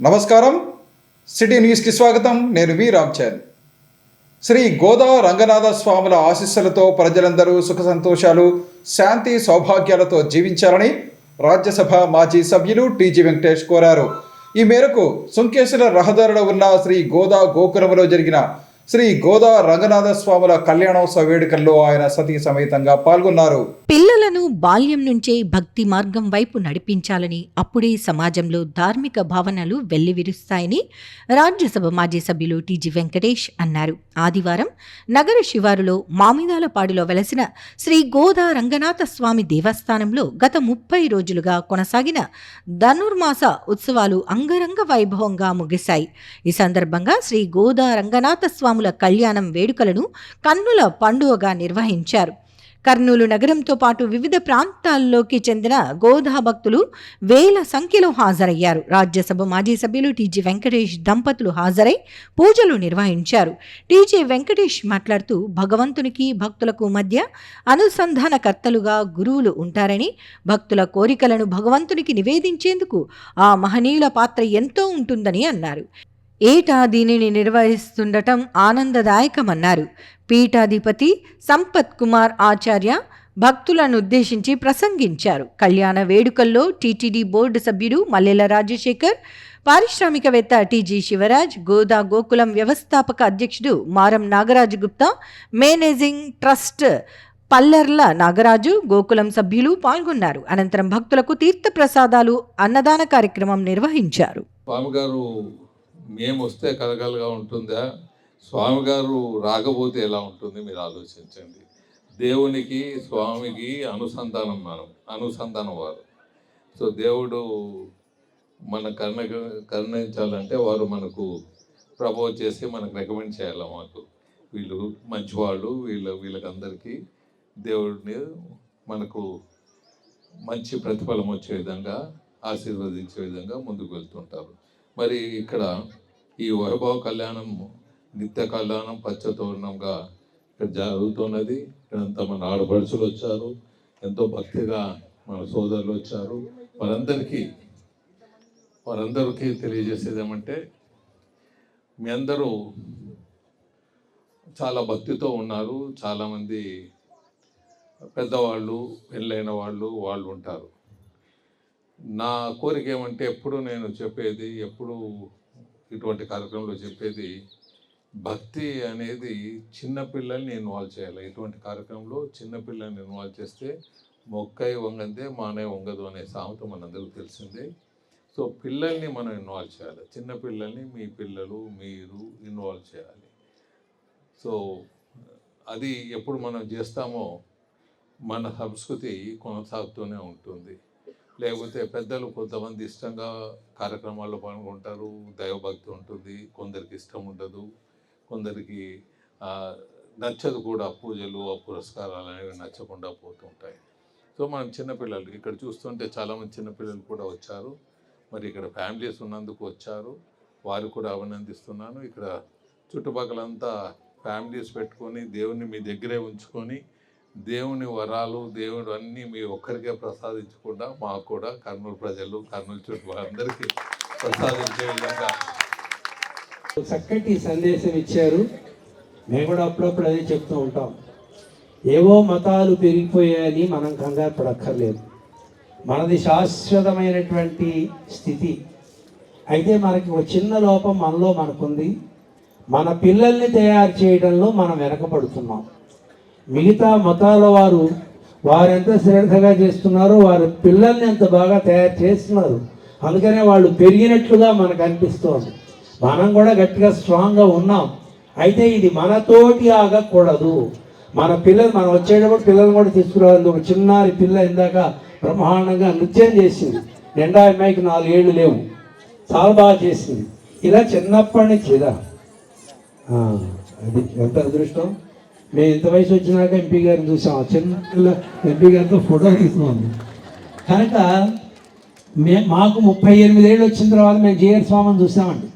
నమస్కారం, సిటీ న్యూస్కి స్వాగతం. నేను మీ రామ్చంద్. శ్రీ గోదా రంగనాథ స్వాముల ఆశీస్సులతో ప్రజలందరూ సుఖ సంతోషాలు, శాంతి సౌభాగ్యాలతో జీవించాలని రాజ్యసభ మాజీ సభ్యులు టీజీ వెంకటేష్ కోరారు. ఈ మేరకు సుంకేశ్వర రహదారిలో ఉన్న శ్రీ గోదా గోకులంలో జరిగిన శ్రీ గోదా రంగనాథ స్వాముల కళ్యాణోత్సవ వేడుకల్లో ఆయన సతీ సమేతంగా పాల్గొన్నారు. పిల్లలను బాల్యం నుంచే భక్తి మార్గం వైపు నడిపించాలని, అప్పుడే సమాజంలో ధార్మిక భావనలు వెల్లివిరుస్తాయని రాజ్యసభ మాజీ సభ్యులు టీజీ వెంకటేష్ అన్నారు. ఆదివారం నగర శివారులో మామిదాలపాడులో వెలసిన శ్రీ గోదా రంగనాథ స్వామి దేవస్థానంలో గత 30 రోజులుగా కొనసాగిన ధనుర్మాస ఉత్సవాలు అంగరంగ వైభవంగా ముగిశాయి. ఈ సందర్భంగా శ్రీ గోదా రంగనాథ స్వాముల కళ్యాణం వేడుకలను కన్నుల పండుగగా నిర్వహించారు. కర్నూలు నగరంతో పాటు వివిధ ప్రాంతాల్లోకి చెందిన గోదా భక్తులు వేల సంఖ్యలో హాజరయ్యారు. రాజ్యసభ మాజీ సభ్యులు టీజీ వెంకటేష్ దంపతులు హాజరై పూజలు నిర్వహించారు. టీజీ వెంకటేష్ మాట్లాడుతూ, భగవంతునికి భక్తులకు మధ్య అనుసంధానకర్తలుగా గురువులు ఉంటారని, భక్తుల కోరికలను భగవంతునికి నివేదించేందుకు ఆ మహనీయుల పాత్ర ఎంతో ఉంటుందని అన్నారు. ఏటా దీనిని నిర్వహిస్తుండటం ఆనందదాయకమన్నారు. పీఠాధిపతి సంపత్ కుమార్ ఆచార్య భక్తులను ఉద్దేశించి ప్రసంగించారు. కళ్యాణ వేడుకల్లో టీటీడీ బోర్డు సభ్యుడు మల్లెల రాజశేఖర్, పారిశ్రామికవేత్త టీజీ శివరాజ్, గోదా గోకులం వ్యవస్థాపక అధ్యక్షుడు మారం నాగరాజు గుప్తా, మేనేజింగ్ ట్రస్ట్ పల్లెర్ల నాగరాజు, గోకులం సభ్యులు పాల్గొన్నారు. అనంతరం భక్తులకు తీర్థ ప్రసాదాలు, అన్నదాన కార్యక్రమం నిర్వహించారు. స్వామిగారు మేము వస్తే కలగలగా ఉంటుందా, స్వామిగారు రాకపోతే ఎలా ఉంటుంది మీరు ఆలోచించండి. దేవునికి స్వామికి అనుసంధానం వారు. సో దేవుడు మన కరుణించాలంటే వారు మనకు ప్రపోజ్ చేసి మనకు రికమెండ్ చేయాలి. మాకు వీళ్ళు మంచివాళ్ళు, వీళ్ళకందరికీ దేవుడిని మనకు మంచి ప్రతిఫలం వచ్చే విధంగా ఆశీర్వదించే విధంగా ముందుకు వెళ్తుంటారు. మరి ఇక్కడ ఈ వైభవ కళ్యాణం, నిత్య కళ్యాణం పచ్చతోరణంగా ఇక్కడ జరుగుతున్నది. ఇక్కడంతా మన ఆడపడుచులు వచ్చారు, ఎంతో భక్తిగా మన సోదరులు వచ్చారు. వారందరికీ తెలియజేసేది ఏమంటే, మీ అందరూ చాలా భక్తితో ఉన్నారు. చాలామంది పెద్దవాళ్ళు, పెళ్ళైన వాళ్ళు ఉంటారు. నా కోరిక ఏమంటే, ఎప్పుడు నేను చెప్పేది, ఎప్పుడు ఇటువంటి కార్యక్రమంలో చెప్పేది, భక్తి అనేది చిన్నపిల్లల్ని ఇన్వాల్వ్ చేయాలి. ఇటువంటి కార్యక్రమంలో చిన్నపిల్లల్ని ఇన్వాల్వ్ చేస్తే మొక్కై వంగందే మానై వంగదు అనే సామెత మనందరికీ తెలిసిందే. సో పిల్లల్ని మనం ఇన్వాల్వ్ చేయాలి. చిన్నపిల్లల్ని మీ పిల్లలు, మీరు ఇన్వాల్వ్ చేయాలి. సో అది ఎప్పుడు మనం చేస్తామో మన సంస్కృతి కొనసాగుతూనే ఉంటుంది. లేకపోతే పెద్దలు కొంతమంది ఇష్టంగా కార్యక్రమాల్లో పాల్గొంటారు, దైవభక్తి ఉంటుంది, కొందరికి ఇష్టం ఉండదు, కొందరికి నచ్చదు కూడా. పూజలు, పురస్కారాలు అనేవి నచ్చకుండా పోతుంటాయి. సో మనం చిన్నపిల్లలు ఇక్కడ చూస్తుంటే చాలామంది చిన్నపిల్లలు కూడా వచ్చారు. మరి ఇక్కడ ఫ్యామిలీస్ ఉన్నందుకు వచ్చారు, వారు కూడా అభినందిస్తున్నాను. ఇక్కడ చుట్టుపక్కలంతా ఫ్యామిలీస్ పెట్టుకొని దేవుణ్ణి మీ దగ్గరే ఉంచుకొని, దేవుని వరాలు, దేవుడు అన్నీ మీ ఒక్కరికే ప్రసాదించకుండా మాకు కూడా కర్నూలు ప్రజలు, కర్నూలు చుట్టూ అందరికీ ప్రసాదించే విధంగా చక్కటి సందేశం ఇచ్చారు. మేము కూడా అప్పుడప్పుడు అదే చెప్తూ ఉంటాం. ఏవో మతాలు పెరిగిపోయాయని మనం కంగారు పడక్కర్లేదు. మనది శాశ్వతమైనటువంటి స్థితి. అయితే మనకి ఒక చిన్న లోపం మనకుంది. మన పిల్లల్ని తయారు చేయడంలో మనం వెనకపడుతున్నాం. మిగతా మతాల వారెంత శ్రద్ధగా చేస్తున్నారో వారి పిల్లల్ని ఎంత బాగా తయారు చేస్తున్నారు. అందుకనే వాళ్ళు పెరిగినట్లుగా మనకు అనిపిస్తోంది. మనం కూడా గట్టిగా స్ట్రాంగ్గా ఉన్నాం. అయితే ఇది మనతోటి ఆగకూడదు. మనం వచ్చేటప్పుడు పిల్లలు కూడా తీసుకురావాలి. ఒక చిన్నారి పిల్ల ఇందాక బ్రహ్మాండంగా నృత్యం చేసింది. నిండా అమ్మాయికి 4 ఏళ్ళు లేవు, చాలా బాగా చేసింది. ఇలా చిన్నప్పటి నుంచి అది ఎంత అదృష్టం. మేము ఇంత వయసు వచ్చినాక ఎంపీ గారిని చూసాం. చిన్న పిల్ల ఎంపీ గారితో ఫోటో తీసుకున్నాం. కనుక మాకు 38 ఏళ్ళు వచ్చిన తర్వాత మేము జీఆర్ స్వామిని చూసామండి.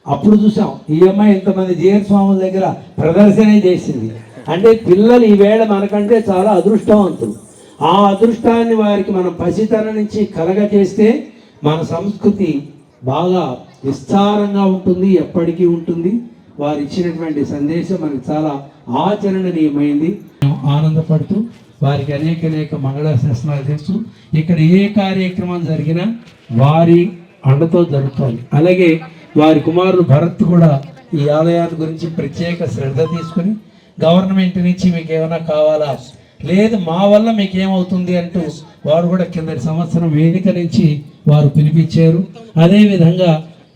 అప్పుడు చూసాం ఈ అమ్మాయి ఇంతమంది జీఆర్ స్వాముల దగ్గర ప్రదర్శన చేసింది. అంటే పిల్లలు ఈవేళ మనకంటే చాలా అదృష్టవంతులు. ఆ అదృష్టాన్ని వారికి మనం పసితనం నుంచి కలగచేస్తే మన సంస్కృతి బాగా విస్తారంగా ఉంటుంది, ఎప్పటికీ ఉంటుంది. వారు ఇచ్చినటువంటి సందేశం మనకు చాలా ఆచరణీయమైంది. ఆనందపడుతూ వారికి అనేక మంగళాశాసనాలు చేస్తూ ఇక్కడ ఏ కార్యక్రమం జరిగినా వారి అండతో జరుగుతుంది. అలాగే వారి కుమారుడు భరత్ కూడా ఈ ఆలయాల గురించి ప్రత్యేక శ్రద్ధ తీసుకుని గవర్నమెంట్ నుంచి మీకు ఏమైనా కావాలా, లేదు మా వల్ల మీకు ఏమవుతుంది అంటూ వారు కూడా కిందటి సంవత్సరం వేదిక నుంచి వారు పిలిపించారు. అదేవిధంగా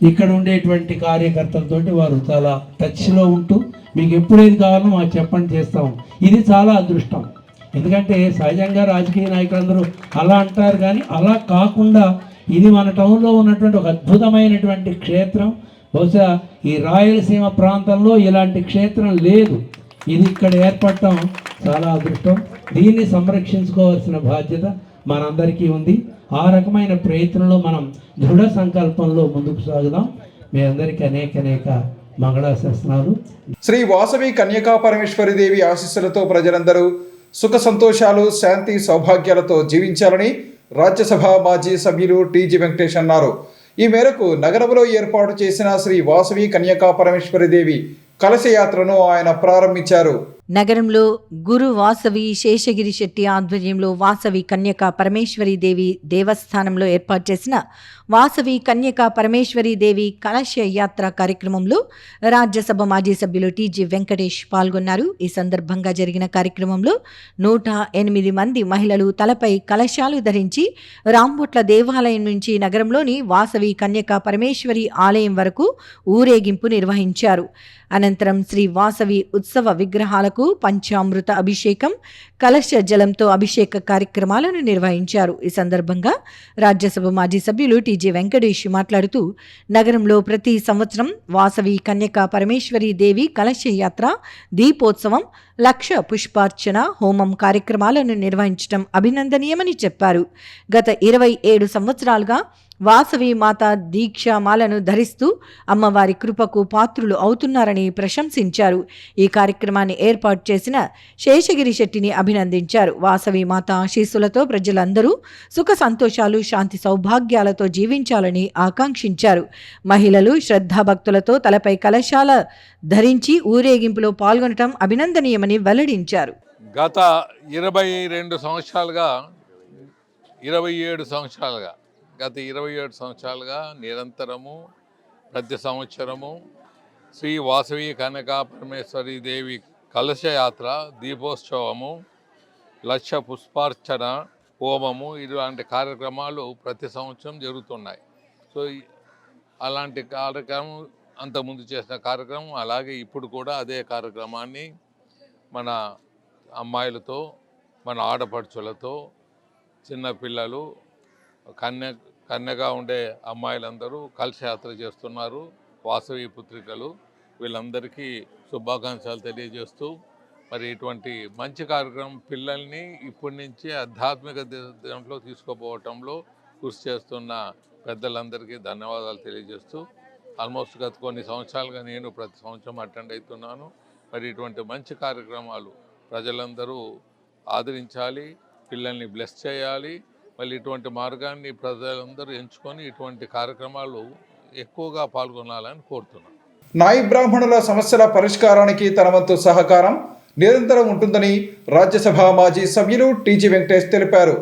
ఇక్కడ ఉండేటువంటి కార్యకర్తలతోటి వారు చాలా టచ్లో ఉంటూ మీకు ఎప్పుడేది కావాలో మాకు చెప్పండి, చేస్తాం. ఇది చాలా అదృష్టం. ఎందుకంటే సహజంగా రాజకీయ నాయకులందరూ అలా అంటారు, కానీ అలా కాకుండా ఇది మన టౌన్లో ఉన్నటువంటి ఒక అద్భుతమైనటువంటి క్షేత్రం. బహుశా ఈ రాయలసీమ ప్రాంతంలో ఇలాంటి క్షేత్రం లేదు. ఇది ఇక్కడ ఏర్పడటం చాలా అదృష్టం. దీన్ని సంరక్షించుకోవాల్సిన బాధ్యత మనందరికీ ఉంది. ఆ రకమైన ప్రయత్నంలో మనం దృఢ సంకల్పంలో ముందుకు సాగుదాం. మీ అందరికీ అనేక మంగళాశాసనాలు. శ్రీ వాసవి కన్యకా పరమేశ్వరి దేవి ఆశీస్సులతో ప్రజలందరూ సుఖ సంతోషాలు, శాంతి, సౌభాగ్యాలతో జీవించాలని రాజ్యసభ మాజీ సభ్యులు టీజీ వెంకటేష్ అన్నారు. ఈ మేరకు నగరంలో ఏర్పాటు చేసిన శ్రీ వాసవి కన్యకా పరమేశ్వరి దేవి కలశయాత్రను ఆయన ప్రారంభించారు. నగరంలో గురు వాసవి శేషగిరి శెట్టి ఆధ్వర్యంలో వాసవి కన్యకా పరమేశ్వరి దేవి దేవస్థానంలో ఏర్పాటు చేసిన వాసవి కన్యకా పరమేశ్వరి దేవి కలశ యాత్ర కార్యక్రమంలో రాజ్యసభ మాజీ సభ్యులు టీజీ వెంకటేష్ పాల్గొన్నారు. ఈ సందర్భంగా జరిగిన కార్యక్రమంలో 108 మంది మహిళలు తలపై కలశాలు ధరించి రాంబొట్ల దేవాలయం నుంచి నగరంలోని వాసవి కన్యకా పరమేశ్వరి ఆలయం వరకు ఊరేగింపు నిర్వహించారు. అనంతరం శ్రీ వాసవి ఉత్సవ విగ్రహాలకు పంచామృత అభిషేకం, కలశ జలంతో అభిషేక కార్యక్రమాలను నిర్వహించారు. ఈ సందర్భంగా రాజ్యసభ మాజీ సభ్యులు టీజీ వెంకటేష్ మాట్లాడుతూ, నగరంలో ప్రతి సంవత్సరం వాసవి కన్యకా పరమేశ్వరి దేవి కలశ యాత్ర, దీపోత్సవం, లక్ష పుష్పార్చన, హోమం కార్యక్రమాలను నిర్వహించడం అభినందనీయమని చెప్పారు. గత 27 సంవత్సరాలుగా వాసవి మాత దీక్షామాలను ధరిస్తూ అమ్మవారి కృపకు పాత్రులు అవుతున్నారని ప్రశంసించారు. ఈ కార్యక్రమాన్ని ఏర్పాటు చేసిన శేషగిరి శెట్టిని అభినందించారు. వాసవి మాత ఆశీస్సులతో ప్రజలందరూ సుఖ సంతోషాలు, శాంతి సౌభాగ్యాలతో జీవించాలని ఆకాంక్షించారు. మహిళలు శ్రద్ధాభక్తులతో తలపై కలశాల ధరించి ఊరేగింపులో పాల్గొనడం అభినందనీయమని వెల్లడించారు. గత 27 సంవత్సరాలుగా నిరంతరము ప్రతి సంవత్సరము శ్రీ వాసవి కనకా పరమేశ్వరి దేవి కలశయాత్ర, దీపోత్సవము, లక్ష పుష్పార్చన, హోమము ఇలాంటి కార్యక్రమాలు ప్రతి సంవత్సరం జరుగుతున్నాయి. సో అలాంటి కార్యక్రమం అంతకుముందు చేసిన కార్యక్రమం అలాగే ఇప్పుడు కూడా అదే కార్యక్రమాన్ని మన అమ్మాయిలతో, మన ఆడపడుచులతో, చిన్నపిల్లలు, కన్యగా ఉండే అమ్మాయిలందరూ కలశయాత్ర చేస్తున్నారు. వాసవి పుత్రికలు వీళ్ళందరికీ శుభాకాంక్షలు తెలియజేస్తూ, మరి ఇటువంటి మంచి కార్యక్రమం పిల్లల్ని ఇప్పటి నుంచి ఆధ్యాత్మిక దాంట్లో తీసుకుపోవటంలో కృషి చేస్తున్న పెద్దలందరికీ ధన్యవాదాలు తెలియజేస్తూ, ఆల్మోస్ట్ గత కొన్ని సంవత్సరాలుగా నేను ప్రతి సంవత్సరం అటెండ్ అవుతున్నాను. మరి ఇటువంటి మంచి కార్యక్రమాలు ప్రజలందరూ ఆదరించాలి, పిల్లల్ని బ్లెస్ చేయాలి. మళ్ళీ ఇటువంటి మార్గాన్ని ప్రజలందరూ ఎంచుకొని ఇటువంటి కార్యక్రమాలు ఎక్కువగా పాల్గొనాలని కోరుతున్నాను. నాయి బ్రాహ్మణుల సమస్యల పరిష్కారానికి తన వంతు సహకారం నిరంతరం ఉంటుందని రాజ్యసభ మాజీ సభ్యులు టీజీ వెంకటేష్ తెలిపారు.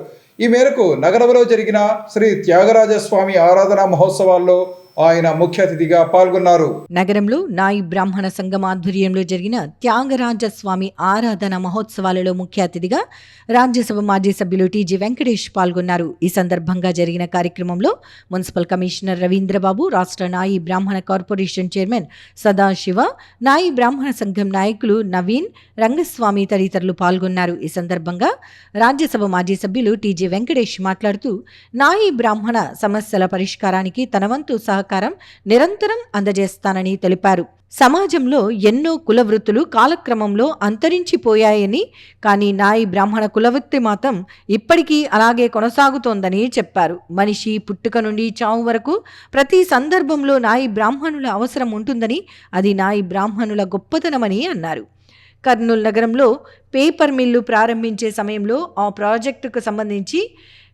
ఈ మేరకు నగరంలో జరిగిన శ్రీ త్యాగరాజస్వామి ఆరాధన మహోత్సవాల్లో ఆయన ముఖ్య అతిథిగా పాల్గొన్నారు. నగరంలో నాయి బ్రాహ్మణ సంఘం ఆధ్వర్యంలో జరిగిన త్యాగరాజస్వామి ఆరాధన మహోత్సవాలలో ముఖ్య అతిథిగా రాజ్యసభ మాజీ సభ్యులు టీజీ వెంకటేష్ పాల్గొన్నారు. ఈ సందర్భంగా జరిగిన కార్యక్రమంలో మున్సిపల్ కమిషనర్ రవీంద్రబాబు, రాష్ట్ర నాయి బ్రాహ్మణ కార్పొరేషన్ చైర్మన్ సదాశివ, నాయి బ్రాహ్మణ సంఘం నాయకులు నవీన్, రంగస్వామి తదితరులు పాల్గొన్నారు. ఈ సందర్భంగా రాజ్యసభ మాజీ సభ్యులు టీజీ వెంకటేష్ మాట్లాడుతూ, నాయి బ్రాహ్మణ సమస్యల పరిష్కారానికి తన వంతు సహకారం నిరంతరం అందజేస్తానని తెలిపారు. సమాజంలో ఎన్నో కుల వృత్తులు కాలక్రమంలో అంతరించిపోయాయని, కానీ నాయి బ్రాహ్మణ కులవృత్తి మాత్రం ఇప్పటికీ అలాగే కొనసాగుతోందని చెప్పారు. మనిషి పుట్టుక నుండి చావు వరకు ప్రతి సందర్భంలో నాయి బ్రాహ్మణుల అవసరం ఉంటుందని, అది నాయి బ్రాహ్మణుల గొప్పతనమని అన్నారు. కర్నూలు నగరంలో పేపర్ మిల్లు ప్రారంభించే సమయంలో ఆ ప్రాజెక్టుకు సంబంధించి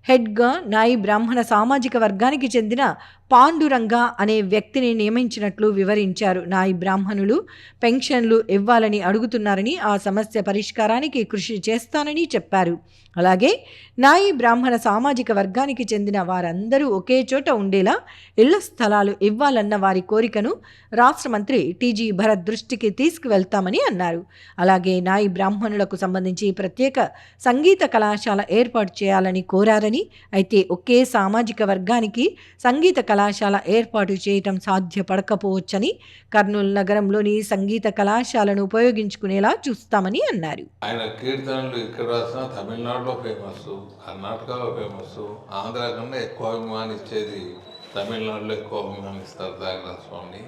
హెడ్గా నాయి బ్రాహ్మణ సామాజిక వర్గానికి చెందిన పాండురంగ అనే వ్యక్తిని నియమించినట్లు వివరించారు. నాయి బ్రాహ్మణులు పెన్షన్లు ఇవ్వాలని అడుగుతున్నారని, ఆ సమస్య పరిష్కారానికి కృషి చేస్తానని చెప్పారు. అలాగే నాయి బ్రాహ్మణ సామాజిక వర్గానికి చెందిన వారందరూ ఒకే చోట ఉండేలా ఇళ్ల స్థలాలు ఇవ్వాలన్న వారి కోరికను రాష్ట్ర మంత్రి టీజీ భరత్ దృష్టికి తీసుకువెళ్తామని అన్నారు. అలాగే నాయి బ్రాహ్మణులకు సంబంధించి ప్రత్యేక సంగీత కళాశాల ఏర్పాటు చేయాలని కోరారని, అయితే ఒకే సామాజిక వర్గానికి సంగీత కళాశాల ఏర్పాటు చేయటం సాధ్యపడకపోవచ్చని, కర్నూలు నగరంలోని సంగీత కళాశాలను ఉపయోగించుకునేలా చూస్తామని అన్నారు. ఆయన కీర్తనలు ఇక్కడ రాసిన తమిళనాడులో ఫేమస్, కర్ణాటకలో ఫేమస్, ఆంధ్ర కన్నా ఎక్కువ అభిమానించేది తమిళనాడులో ఎక్కువ అభిమానిస్తారు త్యాగరాజ స్వామిని.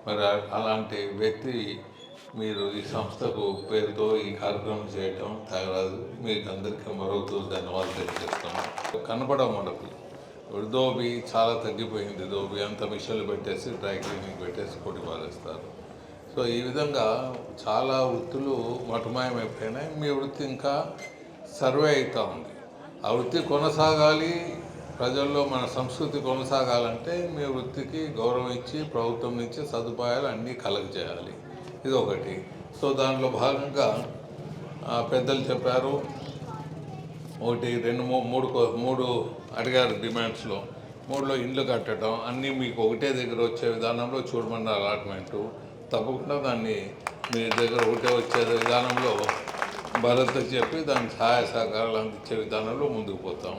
మరి అలాంటి వ్యక్తి మీరు ఈ సంస్థకు పేరుతో ఈ కార్యక్రమం చేయటం త్యాగరాజు మీకు అందరికీ మరొకరు ధన్యవాదాలు తెలియజేస్తున్నాం. కనపడం మనకు దోబి చాలా తగ్గిపోయింది. దోబి అంత మిషన్లు పెట్టేసి డ్రై క్లీనింగ్ పెట్టేసి కొట్టి పారేస్తారు. సో ఈ విధంగా చాలా వృత్తులు మటుమాయమైపోయినాయి. మీ వృత్తి ఇంకా సర్వే అవుతూ ఉంది. ఆ వృత్తి కొనసాగాలి, ప్రజల్లో మన సంస్కృతి కొనసాగాలంటే మీ వృత్తికి గౌరవం ఇచ్చి ప్రభుత్వం నుంచి సదుపాయాలు అన్నీ కలగజేయాలి. ఇది ఒకటి. సో దాంట్లో భాగంగా పెద్దలు చెప్పారు, ఒకటి రెండు మూడు అడిగారు డిమాండ్స్లో. మూడులో ఇండ్లు కట్టడం అన్నీ మీకు ఒకటే దగ్గర వచ్చే విధానంలో చూడమన్న అలాట్మెంటు, తప్పకుండా దాన్ని మీ దగ్గర ఒకటే వచ్చే విధానంలో భరత్ చెప్పి దానికి సహాయ సహకారాలు అందించే విధానంలో ముందుకు పోతాం.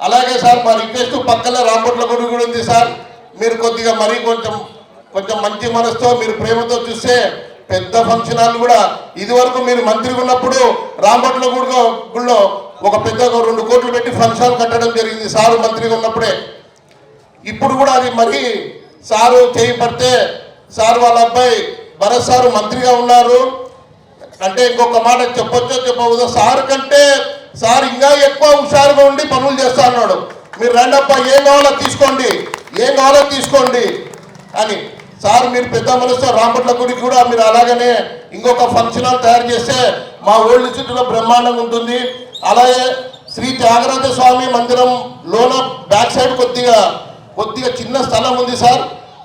అలాగే సార్ మా రిక్వెస్ట్ పక్కన రాంపట్ల గుడి కూడా ఉంది సార్. మీరు కొద్దిగా మరీ కొంచెం మంచి మనసుతో మీరు ప్రేమతో చూస్తే పెద్ద ఫంక్షన్ హాల్ కూడా ఇదివరకు మీరు మంత్రిగా ఉన్నప్పుడు రాంపట్ల గుడిలో ఒక పెద్ద 2 కోట్లు పెట్టి ఫంక్షన్ హాల్ కట్టడం జరిగింది సారు మంత్రిగా ఉన్నప్పుడే. ఇప్పుడు కూడా అది మరి సారు చేయి పడితే సార్ వాళ్ళ అబ్బాయి భరత్ సారు మంత్రిగా ఉన్నారు అంటే ఇంకొక మాట చెప్పొచ్చో చెప్పవద్దో, సార్ కంటే సార్ ఇంకా ఎక్కువ హుషారుగా ఉండి పనులు చేస్తా అన్నాడు. మీరు రండప్ప, ఏం కావాలో తీసుకోండి అని సార్ మీరు పెద్ద మనసుతో రాంపట్ల గుడికి కూడా మీరు అలాగనే ఇంకొక ఫంక్షన్ హాల్ తయారు చేస్తే మా ఓల్డ్ సిటీలో బ్రహ్మాండంగా ఉంటుంది. అలాగే శ్రీ త్యాగరాజ స్వామి మందిరం లోన బ్యాక్ సైడ్ కొద్దిగా చిన్న స్థలం ఉంది సార్.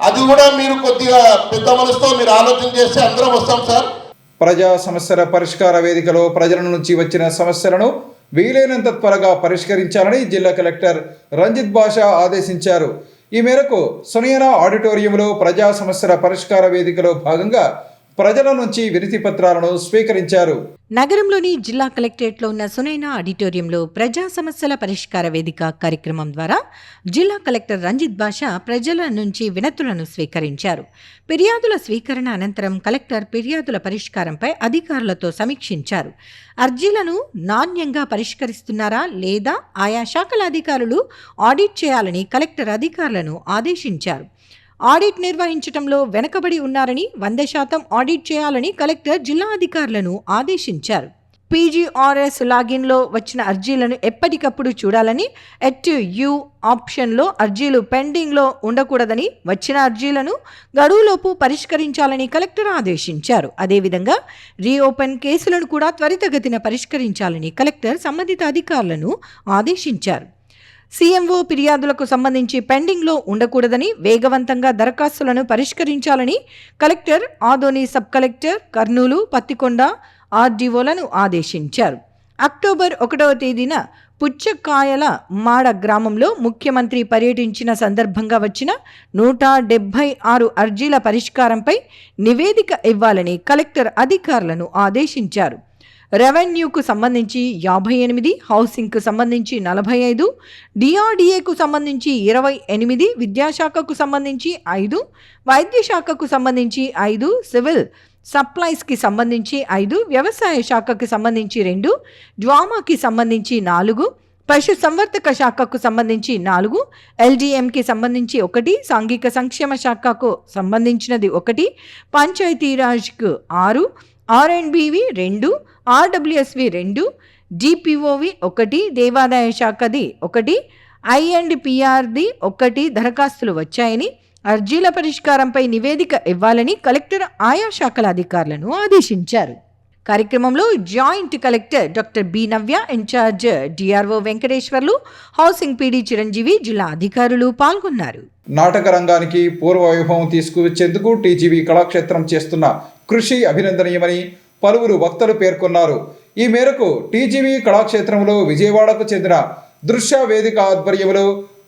అది కూడా మీరు కొద్దిగా పెద్ద మనసుతో మీరు ఆలోచన చేస్తే అందరం వస్తాం సార్. ప్రజా సమస్యల పరిష్కార వేదికలో ప్రజల నుంచి వచ్చిన సమస్యలను వీలైనంత త్వరగా పరిష్కరించాలని జిల్లా కలెక్టర్ రంజిత్ బాషా ఆదేశించారు. ఈ మేరకు సునయన ఆడిటోరియంలో ప్రజా సమస్యల పరిష్కార వేదికలో భాగంగా ప్రజల నుంచి వినతి పత్రాలను స్వీకరించారు. నగరంలోని జిల్లా కలెక్టరేట్లో ఉన్న సునైనా ఆడిటోరియంలో ప్రజా సమస్యల పరిష్కార వేదిక కార్యక్రమం ద్వారా జిల్లా కలెక్టర్ రంజిత్ బాషా ప్రజల నుంచి వినతులను స్వీకరించారు. ఫిర్యాదుల స్వీకరణ అనంతరం కలెక్టర్ ఫిర్యాదుల పరిష్కారంపై అధికారులతో సమీక్షించారు. అర్జీలను నాణ్యంగా పరిష్కరిస్తున్నారా లేదా ఆయా శాఖల అధికారులు ఆడిట్ చేయాలని కలెక్టర్ అధికారులను ఆదేశించారు. ఆడిట్ నిర్వహించడంలో వెనకబడి ఉన్నారని 100% ఆడిట్ చేయాలని కలెక్టర్ జిల్లా అధికారులను ఆదేశించారు. పీజీఆర్ఎస్ లాగిన్లో వచ్చిన అర్జీలను ఎప్పటికప్పుడు చూడాలని, యూ ఆప్షన్లో అర్జీలు పెండింగ్లో ఉండకూడదని, వచ్చిన అర్జీలను గడువులోపు పరిష్కరించాలని కలెక్టర్ ఆదేశించారు. అదేవిధంగా రీఓపెన్ కేసులను కూడా త్వరితగతిన పరిష్కరించాలని కలెక్టర్ సంబంధిత అధికారులను ఆదేశించారు. సీఎంఓ ఫిర్యాదులకు సంబంధించి పెండింగ్లో ఉండకూడదని, వేగవంతంగా దరఖాస్తులను పరిష్కరించాలని collector Adoni sub collector, Kurnool, Pattikonda ఆర్డీఓలను ఆదేశించారు. అక్టోబర్ 1వ తేదీన పుచ్చకాయల మాడ గ్రామంలో ముఖ్యమంత్రి పర్యటించిన సందర్భంగా వచ్చిన 176 అర్జీల పరిష్కారంపై నివేదిక ఇవ్వాలని కలెక్టర్ అధికారులను ఆదేశించారు. రెవెన్యూకు సంబంధించి 58, హౌసింగ్కు సంబంధించి 45, డిఆర్డీఏకు సంబంధించి 28, విద్యాశాఖకు సంబంధించి 5, వైద్య శాఖకు సంబంధించి 5, సివిల్ సప్లైస్కి సంబంధించి 5, వ్యవసాయ శాఖకు సంబంధించి 2, డ్వామాకి సంబంధించి 4, పశు సంవర్ధక శాఖకు సంబంధించి 4, ఎల్డీఎంకి సంబంధించి 1, సాంఘిక సంక్షేమ శాఖకు సంబంధించినది 1, పంచాయతీరాజ్కు 6, ఆర్ఎండ్బివి 2, ఆర్డబ్ల్యూఎస్వి 2, డిపిఓవి 1, దేవాదాయ శాఖది 1, ఐఎండ్పిఆర్ది 1 దరఖాస్తులు వచ్చాయని, అర్జీల పరిష్కారంపై నివేదిక ఇవ్వాలని కలెక్టర్ ఆయా శాఖల అధికారులను ఆదేశించారు. కార్యక్రమంలో joint collector doctor B Navya, incharge DRO Venkateswarlu, housing PD Chiranjeevi, జిల్లా అధికారులు పాల్గొన్నారు. నాటక రంగానికి పూర్వ వైభవం తీసుకువచ్చేందుకు టీజీవీ కళాక్షేత్రం చేస్తున్న కృషి అభినందనీయమని పలువురు వక్తలు పేర్కొన్నారు. ఈ మేరకు టీజీవీ కళాక్షేత్రంలో విజయవాడకు చెందిన దృశ్య వేదిక ఆధ్వర్యంలో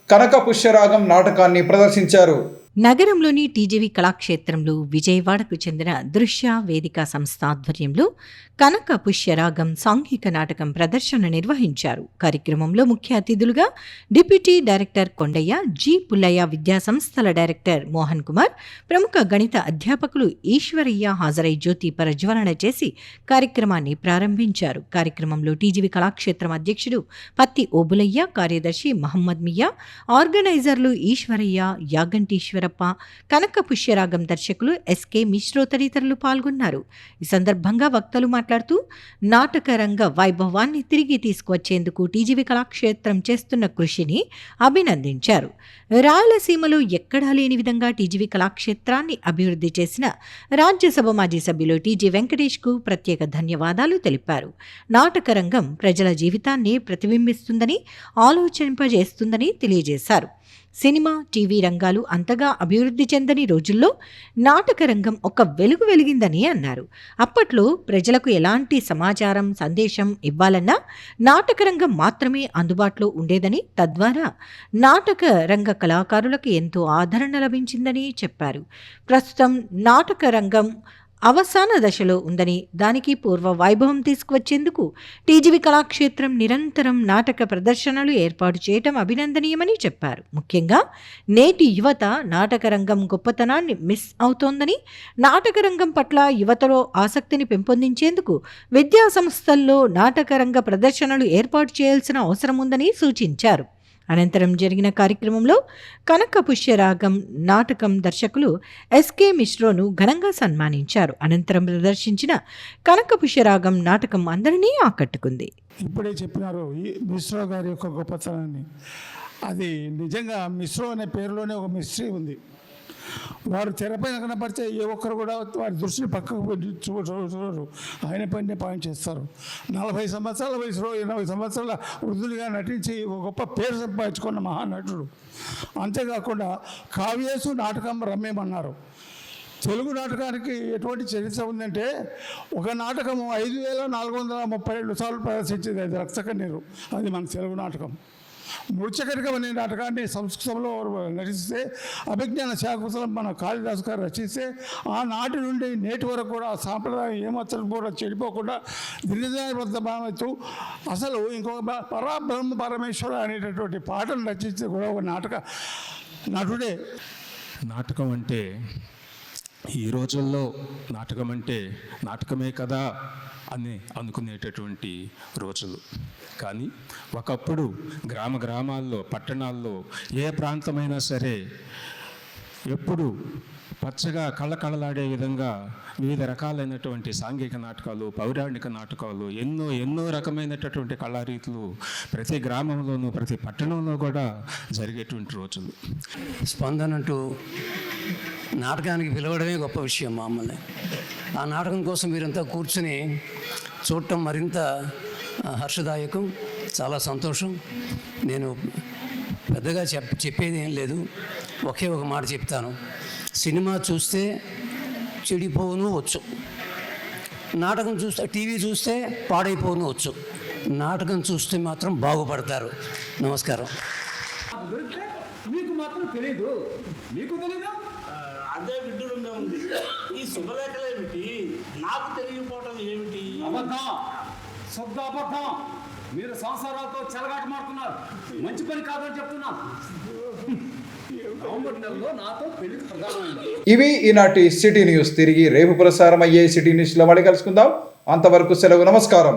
కనక పుష్యరాగం నాటకాన్ని ప్రదర్శించారు. నగరంలోని టీజీవీ కళాక్షేత్రంలో విజయవాడకు చెందిన దృశ్య వేదిక సంస్థ ఆధ్వర్యంలో కనక పుష్యరాగం సాంఘిక నాటకం ప్రదర్శన నిర్వహించారు. కార్యక్రమంలో ముఖ్య అతిథులుగా deputy director Kondaiah, G Pullaiah విద్యా సంస్థల డైరెక్టర్ మోహన్ కుమార్, ప్రముఖ గణిత అధ్యాపకులు ఈశ్వరయ్య హాజరై జ్యోతి ప్రజ్వలన చేసి కార్యక్రమాన్ని ప్రారంభించారు. కార్యక్రమంలో టీజీవీ కళాక్షేత్రం అధ్యక్షుడు పత్తి ఓబులయ్య, కార్యదర్శి మహమ్మద్ మియా, ఆర్గనైజర్లు ఈశ్వరయ్య, యాగంటీశ్వరప్ప, కనక పుష్యరాగం దర్శకులు ఎస్కే మిశ్రో తదితరులు పాల్గొన్నారు. ఈ సందర్భంగా వక్తలు మాట్లాడుతూ నాటక రంగ వైభవాన్ని తిరిగి తీసుకువచ్చేందుకు టీజీవీ కళాక్షేత్రం చేస్తున్న కృషిని అభినందించారు. రాయలసీమలో ఎక్కడా లేని విధంగా టీజీవీ కళాక్షేత్రాన్ని అభివృద్ధి చేసిన రాజ్యసభ మాజీ సభ్యులు టీజీ వెంకటేష్కు ప్రత్యేక ధన్యవాదాలు తెలిపారు. నాటక రంగం ప్రజల జీవితాన్ని ప్రతిబింబిస్తుందని, ఆలోచింపజేస్తుందని తెలియజేశారు. సినిమా, టీవీ రంగాలు అంతగా అభివృద్ధి చెందని రోజుల్లో నాటక రంగం ఒక వెలుగు వెలిగిందని అన్నారు. అప్పట్లో ప్రజలకు ఎలాంటి సమాచారం, సందేశం ఇవ్వాలన్నా నాటక రంగం మాత్రమే అందుబాటులో ఉండేదని, తద్వారా నాటక రంగ కళాకారులకు ఎంతో ఆదరణ లభించిందని చెప్పారు. ప్రస్తుతం నాటక రంగం అవసాన దశలో ఉందని, దానికి పూర్వ వైభవం తీసుకువచ్చేందుకు టీజీవీ కళాక్షేత్రం నిరంతరం నాటక ప్రదర్శనలు ఏర్పాటు చేయటం అభినందనీయమని చెప్పారు. ముఖ్యంగా నేటి యువత నాటక రంగం గొప్పతనాన్ని మిస్ అవుతోందని, నాటక రంగం పట్ల యువతలో ఆసక్తిని పెంపొందించేందుకు విద్యా సంస్థల్లో నాటక రంగ ప్రదర్శనలు ఏర్పాటు చేయాల్సిన అవసరం ఉందని సూచించారు. అనంతరం జరిగిన కార్యక్రమంలో కనక పుష్యరాగం నాటకం దర్శకులు ఎస్కే మిశ్రోను ఘనంగా సన్మానించారు. అనంతరం ప్రదర్శించిన కనక పుష్యరాగం నాటకం అందరినీ ఆకట్టుకుంది. ఇప్పుడే చెప్పినారు ఈ మిశ్రో గారి యొక్క గొప్పతనాన్ని. అది నిజంగా మిశ్రో అనే పేరులోనే ఒక మిస్టరీ ఉంది. వారు తెరపైన కనపడితే ఏ ఒక్కరు కూడా వారి దృష్టిని పక్కకు పెట్టి చూడరు. ఆయన పైన పాయింట్ చేస్తారు. 40 సంవత్సరాల వయసులో 80 సంవత్సరాల వృద్ధునిగా నటించి ఒక గొప్ప పేరు సంపాదించుకున్న మహానటుడు. అంతేకాకుండా కావ్యేసు నాటకం రమ్యమన్నారు. తెలుగు నాటకానికి ఎటువంటి చరిత్ర ఉందంటే, ఒక నాటకము 5437 సార్లు ప్రదర్శించింది. అది రక్తకన్నీరు. అది మన తెలుగు నాటకం. మృత్యకటికం అనే నాటకాన్ని సంస్కృతంలో నటిస్తే, అభిజ్ఞాన శాకుంతలం మన కాళిదాసు గారు రచిస్తే, ఆనాటి నుండి నేటి వరకు కూడా ఆ సాంప్రదాయం ఏమాత్రం కూడా చెడిపోకుండా దినదినబద్ధమవుతూ అసలు ఇంకొక పరబ్రహ్మ పరమేశ్వర అనేటటువంటి పాటను రచించే కూడా ఒక నటుడే. నాటకం అంటే ఈ రోజుల్లో నాటకం అంటే నాటకమే కదా అని అనుకునేటటువంటి రోజులు. కానీ ఒకప్పుడు గ్రామాల్లో, పట్టణాల్లో ఏ ప్రాంతమైనా సరే ఎప్పుడు పచ్చగా కళ్ళకళ్ళలాడే విధంగా వివిధ రకాలైనటువంటి సాంఘిక నాటకాలు, పౌరాణిక నాటకాలు, ఎన్నో రకమైనటువంటి కళారీతులు ప్రతి గ్రామంలోనూ, ప్రతి పట్టణంలో కూడా జరిగేటువంటి రోజులు. స్పందన అంటూ నాటకానికి పిలవడమే గొప్ప విషయం. మమ్మల్ని ఆ నాటకం కోసం మీరంతా కూర్చుని చూడటం మరింత హర్షదాయకం, చాలా సంతోషం. నేను పెద్దగా చెప్పేది ఏం లేదు, ఒకే ఒక మాట చెప్తాను. సినిమా చూస్తే చెడిపోను వచ్చు, నాటకం చూస్తే, టీవీ చూస్తే పాడైపోను వచ్చు, నాటకం చూస్తే మాత్రం బాగుపడతారు. నమస్కారం. మీకు మాత్రం తెలీదు, మీకు తెలీదు, అదే విడ్డూరంగా ఉంది. ఈ శుభలేఖలు ఏమిటి, నాకు తెలియకపోవటం ఏమిటి? అబద్ధం, శుద్ధ అబద్ధం. మీరు సంసారాలతో చెలగాట మారుతున్నారు. మంచి పని కాదని చెప్తున్నా. నవంబర్ నెలలో నాతో పెళ్లి ప్రధానమైంది. ఇవి ఈనాటి సిటీ న్యూస్. తిరిగి రేపు ప్రసారం అయ్యే సిటీ న్యూస్లో మళ్ళీ కలుసుకుందాం. అంతవరకు సెలవు. నమస్కారం.